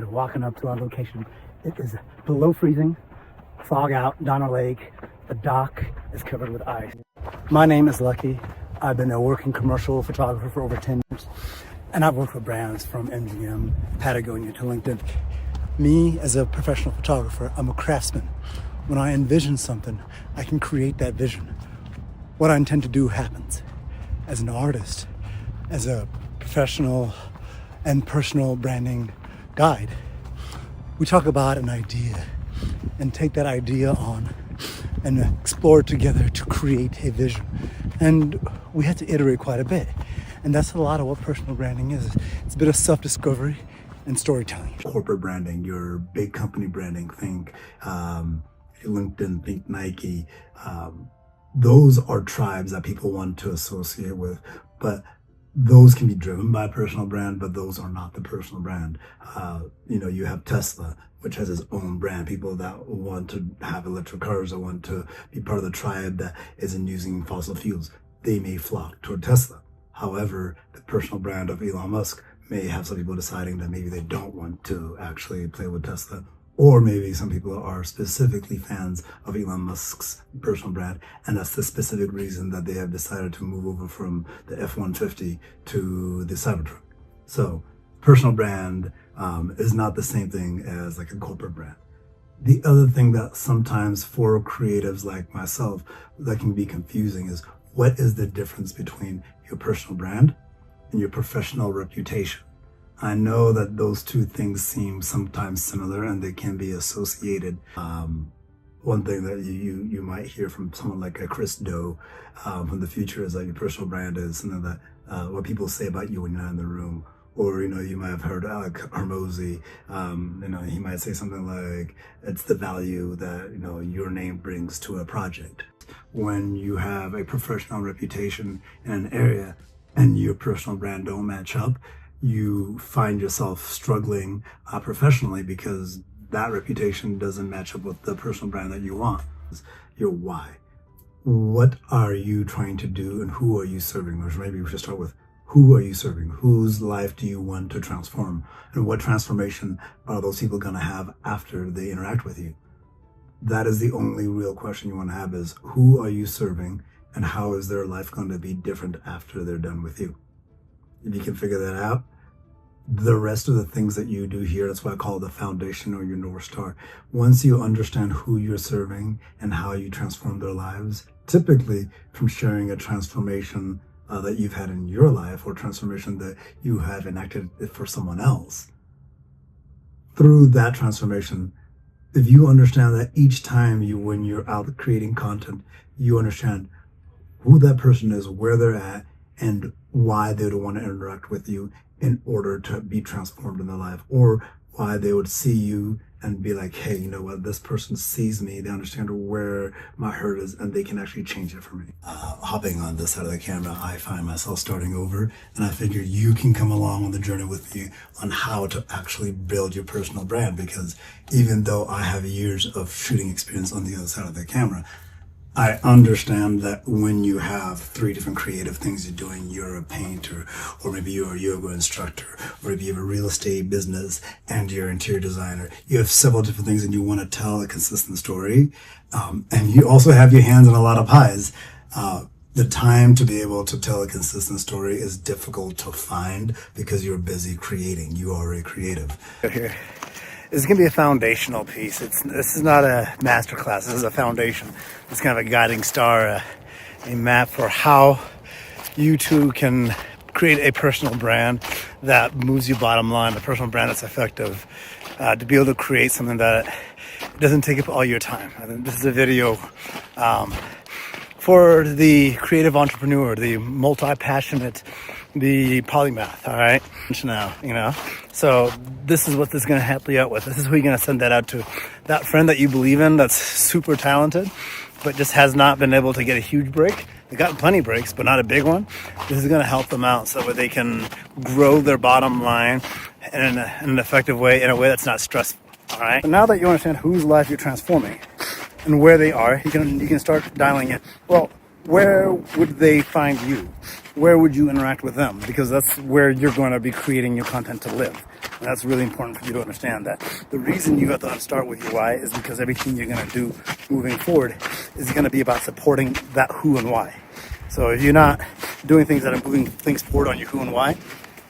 Walking up to our location, it is below freezing, fog out, Donner Lake. The dock is covered with ice. My name is Lucky. I've been a working commercial photographer for over 10 years, and I've worked with brands from MGM, Patagonia to LinkedIn. Me, as a professional photographer, I'm a craftsman. When I envision something, I can create that vision. What I intend to do happens. As an artist, as a professional and personal branding guide, we talk about an idea and take that idea on and explore it together to create a vision. And we had to iterate quite a bit. And that's a lot of what personal branding is. It's a bit of self-discovery and storytelling. Corporate branding, your big company branding, think LinkedIn, think Nike. Those are tribes that people want to associate with, but those can be driven by a personal brand, but those are not the personal brand. You have Tesla, which has its own brand. People that want to have electric cars or want to be part of the tribe that isn't using fossil fuels, they may flock toward Tesla. However, the personal brand of Elon Musk may have some people deciding that maybe they don't want to actually play with Tesla. Or maybe some people are specifically fans of Elon Musk's personal brand, and that's the specific reason that they have decided to move over from the F-150 to the Cybertruck. So personal brand is not the same thing as like a corporate brand. The other thing that sometimes for creatives like myself that can be confusing is, what is the difference between your personal brand and your professional reputation? I know that those two things seem sometimes similar and they can be associated. One thing that you might hear from someone like a Chris Do from the future is that your personal brand is something that what people say about you when you're not in the room. Or, you might have heard Alec Hormozy, he might say something like, it's the value that, your name brings to a project. When you have a professional reputation in an area and your personal brand don't match up, you find yourself struggling professionally because that reputation doesn't match up with the personal brand that you want. Your why. What are you trying to do and who are you serving? Or maybe we should start with, who are you serving? Whose life do you want to transform? And what transformation are those people going to have after they interact with you? That is the only real question you want to have, is who are you serving and how is their life going to be different after they're done with you? If you can figure that out, the rest of the things that you do here, that's why I call it the foundation or your North Star. Once you understand who you're serving and how you transform their lives, typically from sharing a transformation that you've had in your life or transformation that you have enacted for someone else, through that transformation, if you understand that each time when you're out creating content, you understand who that person is, where they're at, and why they would want to interact with you in order to be transformed in their life, or why they would see you and be like, hey, you know what, this person sees me, they understand where my hurt is, and they can actually change it for me. Hopping on this side of the camera, I find myself starting over, and I figure you can come along on the journey with me on how to actually build your personal brand, because even though I have years of shooting experience on the other side of the camera, I understand that when you have 3 different creative things you're doing, you're a painter, or maybe you're a yoga instructor, or maybe you have a real estate business and you're an interior designer. You have several different things and you want to tell a consistent story. And you also have your hands in a lot of pies. The time to be able to tell a consistent story is difficult to find because you're busy creating. You are a creative. Here. This is going to be a foundational piece. This is not a master class. This is a foundation. It's kind of a guiding star, a map for how you too can create a personal brand that moves you bottom line, a personal brand that's effective, to be able to create something that doesn't take up all your time. I think this is a video for the creative entrepreneur, the multi-passionate, the polymath, all right? Now, so this is what this is going to help you out with. This is who you're going to send that out to. That friend that you believe in that's super talented, but just has not been able to get a huge break. They got plenty of breaks, but not a big one. This is going to help them out so that they can grow their bottom line in an effective way, in a way that's not stressful, all right? So now that you understand whose life you're transforming and where they are, you can start dialing in. Well, where would they find you? Where would you interact with them? Because that's where you're going to be creating your content to live. And that's really important for you to understand that the reason you have to start with your why is because everything you're going to do moving forward is going to be about supporting that who and why. So if you're not doing things that are moving things forward on your who and why,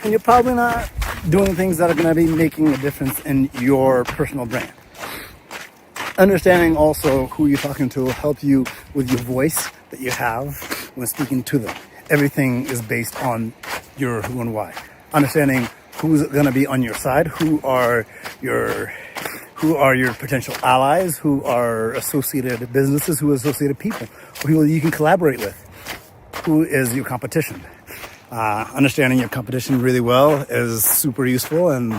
then you're probably not doing things that are going to be making a difference in your personal brand. Understanding also who you're talking to will help you with your voice that you have when speaking to them. Everything is based on your who and why. Understanding who's going to be on your side, who are your potential allies, who are associated businesses, who are associated people, who you can collaborate with, who is your competition. Understanding your competition really well is super useful, and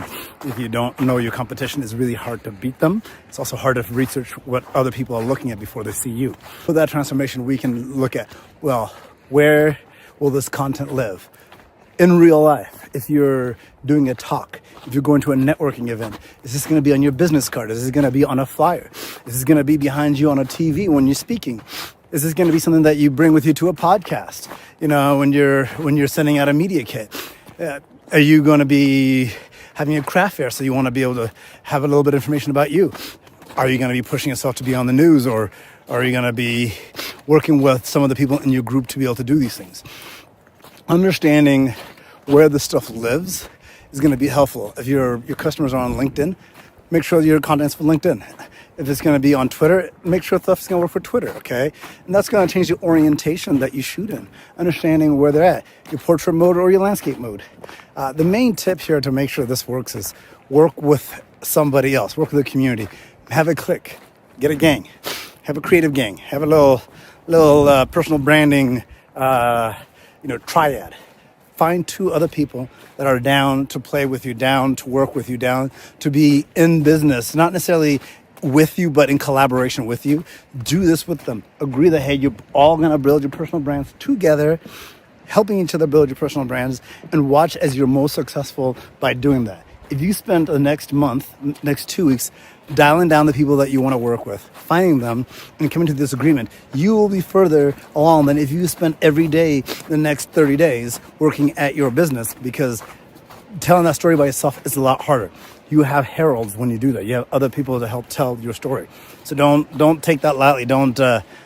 if you don't know your competition, it's really hard to beat them. It's also hard to research what other people are looking at before they see you. For that transformation, we can look at, well, where will this content live? In real life, if you're doing a talk, if you're going to a networking event, is this going to be on your business card? Is this going to be on a flyer? Is this going to be behind you on a TV when you're speaking? Is this going to be something that you bring with you to a podcast? You know, when you're sending out a media kit, are you going to be having a craft fair? So you want to be able to have a little bit of information about you. Are you going to be pushing yourself to be on the news, or are you going to be working with some of the people in your group to be able to do these things? Understanding where the stuff lives is going to be helpful. If your customers are on LinkedIn, make sure your content's for LinkedIn. If it's going to be on Twitter, make sure stuff's going to work for Twitter, okay? And that's going to change the orientation that you shoot in, understanding where they're at, your portrait mode or your landscape mode. The main tip here to make sure this works is work with somebody else, work with the community, have a clique, get a gang, have a creative gang, have a little personal branding, triad. Find 2 other people that are down to play with you, down to work with you, down to be in business, not necessarily with you, but in collaboration with you. Do this with them. Agree that, hey, you're all going to build your personal brands together, helping each other build your personal brands, and watch as you're most successful by doing that. If you spend the next month, next 2 weeks, dialing down the people that you want to work with, finding them, and coming to this agreement, you will be further along than if you spend every day the next 30 days working at your business, because telling that story by yourself is a lot harder. You have heralds when you do that. You have other people to help tell your story. So don't take that lightly. Don't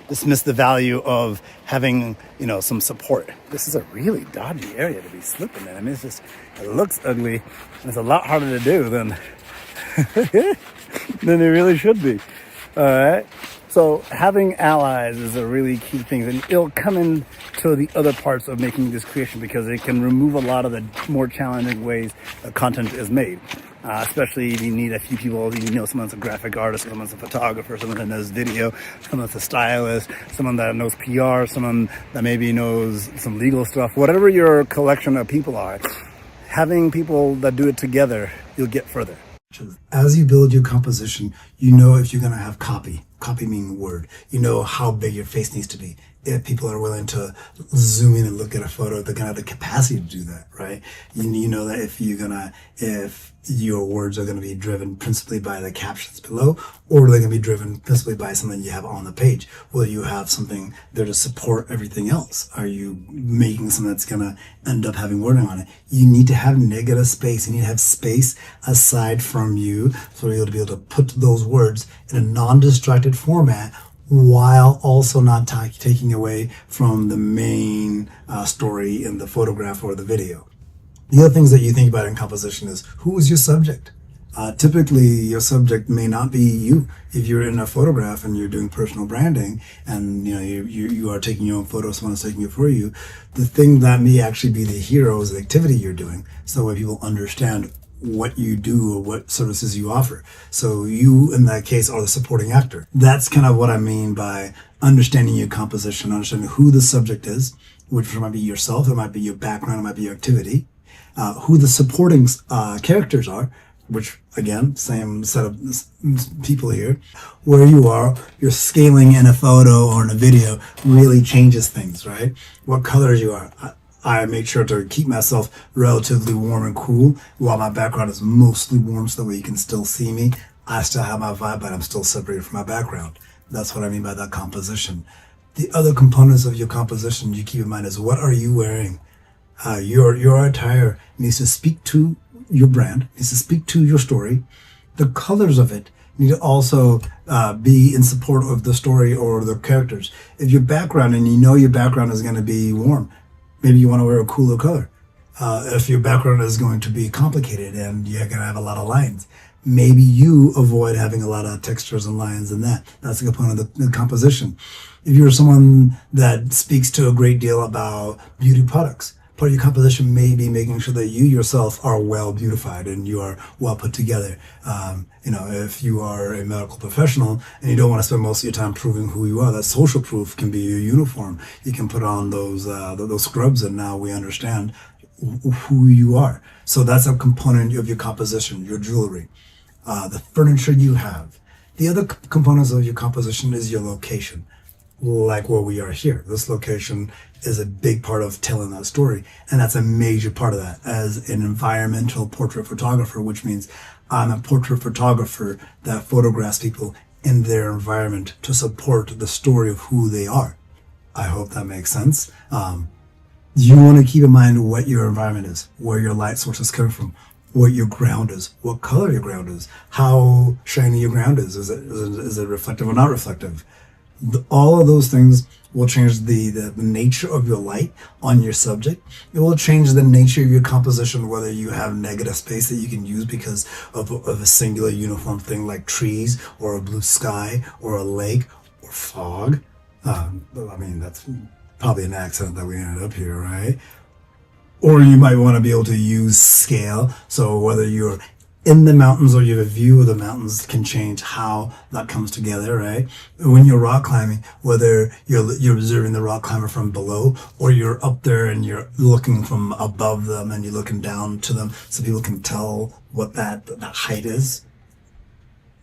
dismiss the value of having some support. This is a really dodgy area to be slipping in. I mean, it looks ugly, and it's a lot harder to do than than it really should be. All right. So having allies is a really key thing, and it'll come into the other parts of making this creation, because it can remove a lot of the more challenging ways that content is made. Especially if you need a few people, someone's a graphic artist, someone's a photographer, someone that knows video, someone's a stylist, someone that knows PR, someone that maybe knows some legal stuff. Whatever your collection of people are, having people that do it together, you'll get further. As you build your composition, you know if you're going to have copy meaning word, how big your face needs to be. If people are willing to zoom in and look at a photo, they're going to have the capacity to do that, right? You know that if your words are going to be driven principally by the captions below, or they're going to be driven principally by something you have on the page. Will you have something there to support everything else? Are you making something that's going to end up having wording on it? You need to have negative space. You need to have space aside from you, so you'll be able to put those words in a non-distracted format, while also not taking away from the main story in the photograph or the video. The other things that you think about in composition is, who is your subject? Typically, your subject may not be you. If you're in a photograph and you're doing personal branding, and you are taking your own photo, someone's taking it for you, the thing that may actually be the hero is the activity you're doing, so that people understand what you do or what services you offer. So you, in that case, are the supporting actor. That's kind of what I mean by understanding your composition, understanding who the subject is, which might be yourself, it might be your background, it might be your activity, who the supporting characters are, which again, same set of people here. Where you are, your scaling in a photo or in a video really changes things, right? What colors you are. I make sure to keep myself relatively warm and cool while my background is mostly warm, so that way you can still see me. I still have my vibe, but I'm still separated from my background. That's what I mean by that composition. The other components of your composition you keep in mind is what are you wearing? Your attire needs to speak to your brand, needs to speak to your story. The colors of it need to also be in support of the story or the characters. If your background, and you know your background is going to be warm, maybe you want to wear a cooler color. If your background is going to be complicated and you're going to have a lot of lines, maybe you avoid having a lot of textures and lines in that. That's a component of the composition. If you're someone that speaks to a great deal about beauty products, part of your composition may be making sure that you yourself are well beautified and you are well put together. If you are a medical professional and you don't want to spend most of your time proving who you are, that social proof can be your uniform. You can put on those scrubs and now we understand who you are. So that's a component of your composition, your jewelry, the furniture you have. The other components of your composition is your location, like where we are here. This location is a big part of telling that story, and that's a major part of that. As an environmental portrait photographer, which means I'm a portrait photographer that photographs people in their environment to support the story of who they are. I hope that makes sense. You want to keep in mind what your environment is, where your light source is coming from, what your ground is, what color your ground is, how shiny your ground is. Is it reflective or not reflective? All of those things will change the nature of your light on your subject. It will change the nature of your composition, whether you have negative space that you can use because of a singular uniform thing like trees or a blue sky or a lake or fog. That's probably an accident that we ended up here, right? Or you might want to be able to use scale. So whether you're in the mountains or you have a view of the mountains can change how that comes together, right? When you're rock climbing, whether you're observing the rock climber from below or you're up there and you're looking from above them and you're looking down to them so people can tell what that height is.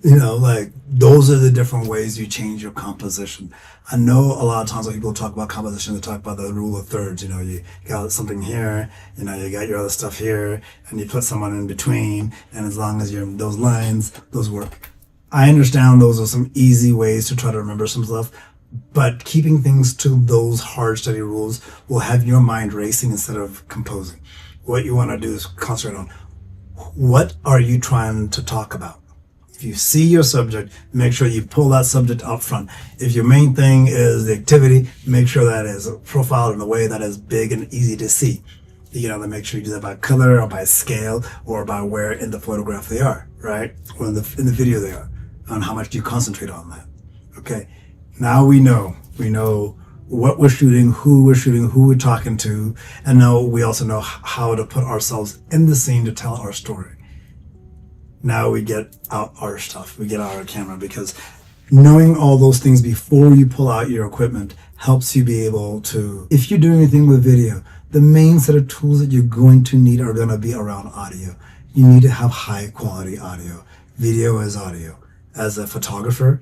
Those are the different ways you change your composition. I know a lot of times when people talk about composition, they talk about the rule of thirds. You got something here, you got your other stuff here, and you put someone in between, and as long as you're in those lines, those work. I understand those are some easy ways to try to remember some stuff, but keeping things to those hard, steady rules will have your mind racing instead of composing. What you want to do is concentrate on what are you trying to talk about. If you see your subject, make sure you pull that subject up front. If your main thing is the activity, make sure that is profiled in a way that is big and easy to see. You got to make sure you do that by color or by scale or by where in the photograph they are, right? Or in the video they are. And how much do you concentrate on that? Okay. Now we know what we're shooting, who we're talking to, and now we also know how to put ourselves in the scene to tell our story. Now we get out our stuff, we get out our camera, because knowing all those things before you pull out your equipment helps you be able to, if you're doing anything with video, the main set of tools that you're going to need are going to be around audio. You need to have high quality audio. Video is audio. As a photographer,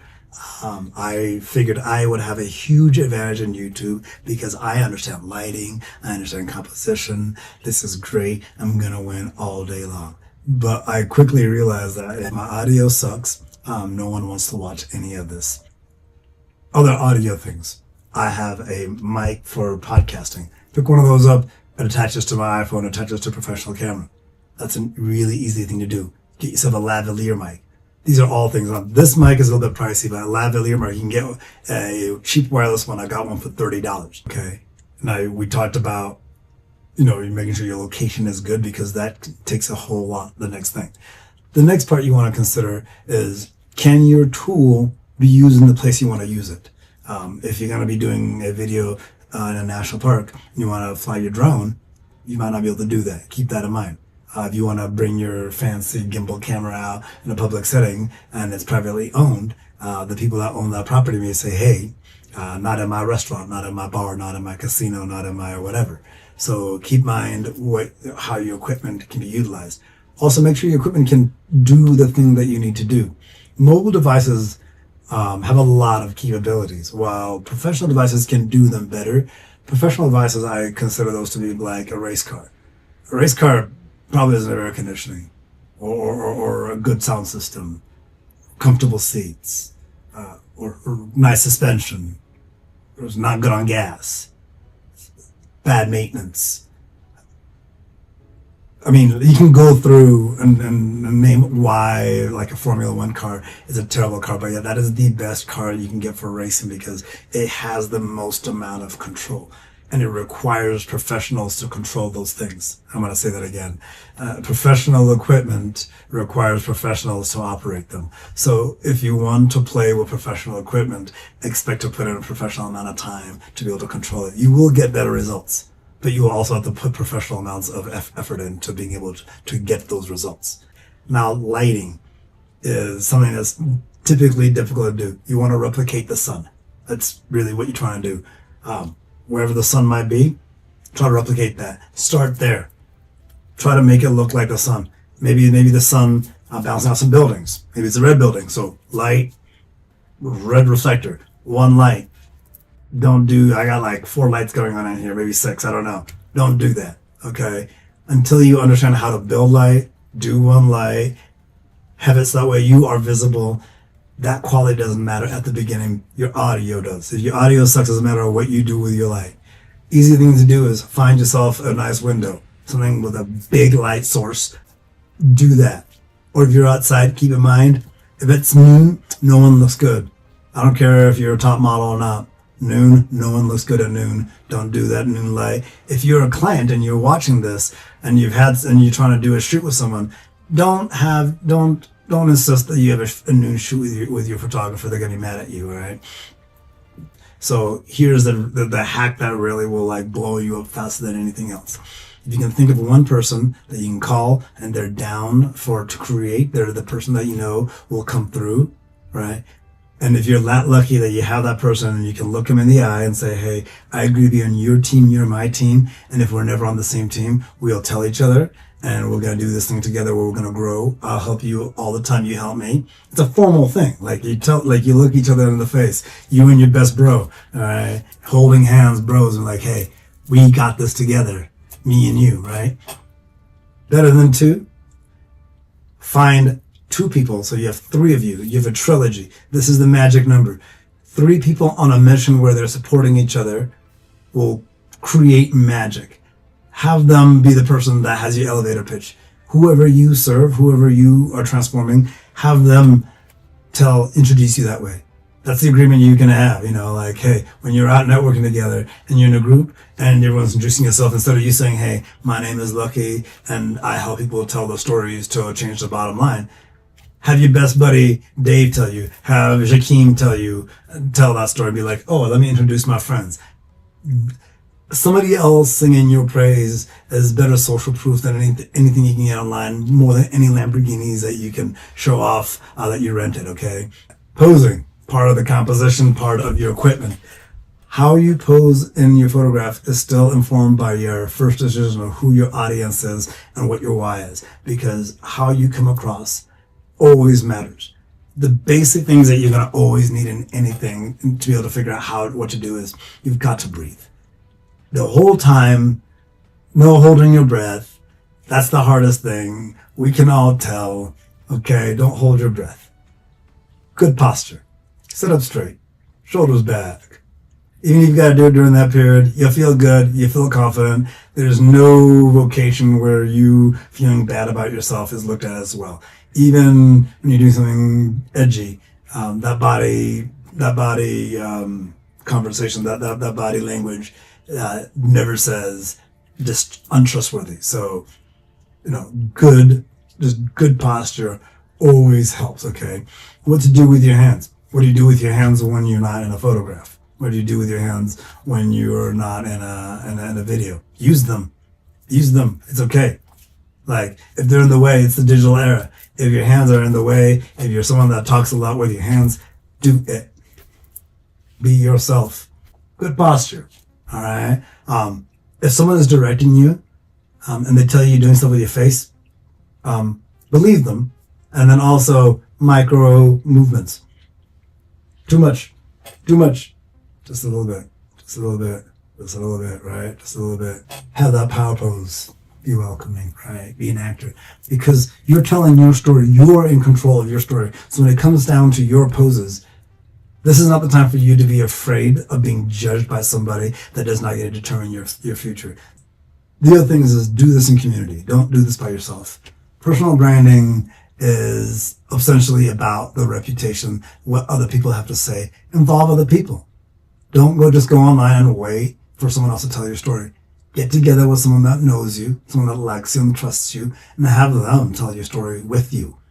I figured I would have a huge advantage in YouTube because I understand lighting, I understand composition. This is great. I'm going to win all day long. But I quickly realized that if my audio sucks, no one wants to watch any of this. Other audio things. I have a mic for podcasting. Pick one of those up, it attaches to my iPhone, attaches to a professional camera. That's a really easy thing to do. Get yourself a lavalier mic. These are all things. This mic is a little bit pricey, but a lavalier mic, you can get a cheap wireless one. I got one for $30. Okay. Now we talked about you're making sure your location is good because that takes a whole lot. The next thing. The next part you want to consider is, can your tool be used in the place you want to use it? If you're going to be doing a video in a national park and you want to fly your drone, you might not be able to do that. Keep that in mind. If you want to bring your fancy gimbal camera out in a public setting and it's privately owned, the people that own that property may say, hey, not in my restaurant, not in my bar, not in my casino, not in my whatever. So keep in mind how your equipment can be utilized. Also, make sure your equipment can do the thing that you need to do. Mobile devices have a lot of capabilities. While professional devices can do them better, professional devices, I consider those to be like a race car. A race car probably has air conditioning or a good sound system, comfortable seats, or nice suspension. It was not good on gas. Bad maintenance. I mean, you can go through and name why, like, a Formula One car is a terrible car, but yeah, that is the best car you can get for racing because it has the most amount of control, and it requires professionals to control those things. I'm going to say that again. Professional equipment requires professionals to operate them. So if you want to play with professional equipment, expect to put in a professional amount of time to be able to control it. You will get better results, but you will also have to put professional amounts of effort into being able to get those results. Now, lighting is something that's typically difficult to do. You want to replicate the sun. That's really what you're trying to do. Wherever the sun might be, try to replicate that. Start there. Try to make it look like the sun. Maybe the sun bouncing off some buildings. Maybe it's a red building. So light, red reflector, one light. Don't do, I got like 4 lights going on in here, maybe 6, I don't know. Don't do that, okay? Until you understand how to build light, do one light, have it so that way you are visible. That quality doesn't matter at the beginning. Your audio does. If your audio sucks, it doesn't matter what you do with your light. Easy thing to do is find yourself a nice window, something with a big light source. Do that. Or if you're outside, keep in mind, if it's noon, no one looks good. I don't care if you're a top model or not. Noon, no one looks good at noon. Don't do that noon light. If you're a client and you're watching this and you're trying to do a shoot with someone, don't insist that you have a noon shoot with your photographer. They're gonna be mad at you, all right? So here's the hack that really will like blow you up faster than anything else. If you can think of one person that you can call and they're down to create, they're the person that you know will come through, right? And if you're that lucky that you have that person and you can look them in the eye and say, hey, I agree with you on your team, you're my team. And if we're never on the same team, we'll tell each other and we're going to do this thing together where we're going to grow. I'll help you all the time you help me. It's a formal thing. Like you look each other in the face, you and your best bro, all right? Holding hands, bros, and like, hey, we got this together, me and you, right? Better than 2. Find 2 people, so you have 3 of you. You have a trilogy. This is the magic number. 3 people on a mission where they're supporting each other will create magic. Have them be the person that has your elevator pitch. Whoever you serve, whoever you are transforming, have them introduce you that way. That's the agreement you can have, like, hey, when you're out networking together and you're in a group and everyone's introducing yourself, instead of you saying, hey, my name is Lucky and I help people tell the stories to change the bottom line. Have your best buddy Dave tell you, have Jakeem tell that story, be like, oh, let me introduce my friends. Somebody else singing your praise is better social proof than anything you can get online, more than any Lamborghinis that you can show off that you rented, okay? Posing, part of the composition, part of your equipment. How you pose in your photograph is still informed by your first decision of who your audience is and what your why is, because how you come across always matters. The basic things that you're going to always need in anything to be able to figure out what to do is you've got to breathe. The whole time, no holding your breath. That's the hardest thing. We can all tell. Okay, don't hold your breath. Good posture. Sit up straight. Shoulders back. Even if you've got to do it during that period, you feel good, you feel confident. There's no vocation where you feeling bad about yourself is looked at as well. Even when you're doing something edgy, that body conversation, that body language never says just untrustworthy. So, good posture always helps, okay? What to do with your hands? What do you do with your hands when you're not in a photograph? What do you do with your hands when you're not in a video? Use them. It's okay. Like, if they're in the way, it's the digital era. If your hands are in the way, if you're someone that talks a lot with your hands, do it. Be yourself. Good posture. All right. If someone is directing you, and they tell you you're doing stuff with your face, believe them. And then also micro movements. Too much. Just a little bit, right? Just a little bit. Have that power pose. Be welcoming, right? Be an actor. Because you're telling your story. You're in control of your story. So when it comes down to your poses, This is not the time for you to be afraid of being judged by somebody that does not get to determine your future. The other thing is do this in community. Don't do this by yourself. Personal branding is essentially about the reputation, what other people have to say. Involve other people. Don't just go online and wait for someone else to tell your story. Get together with someone that knows you, someone that likes you and trusts you, and have them tell your story with you.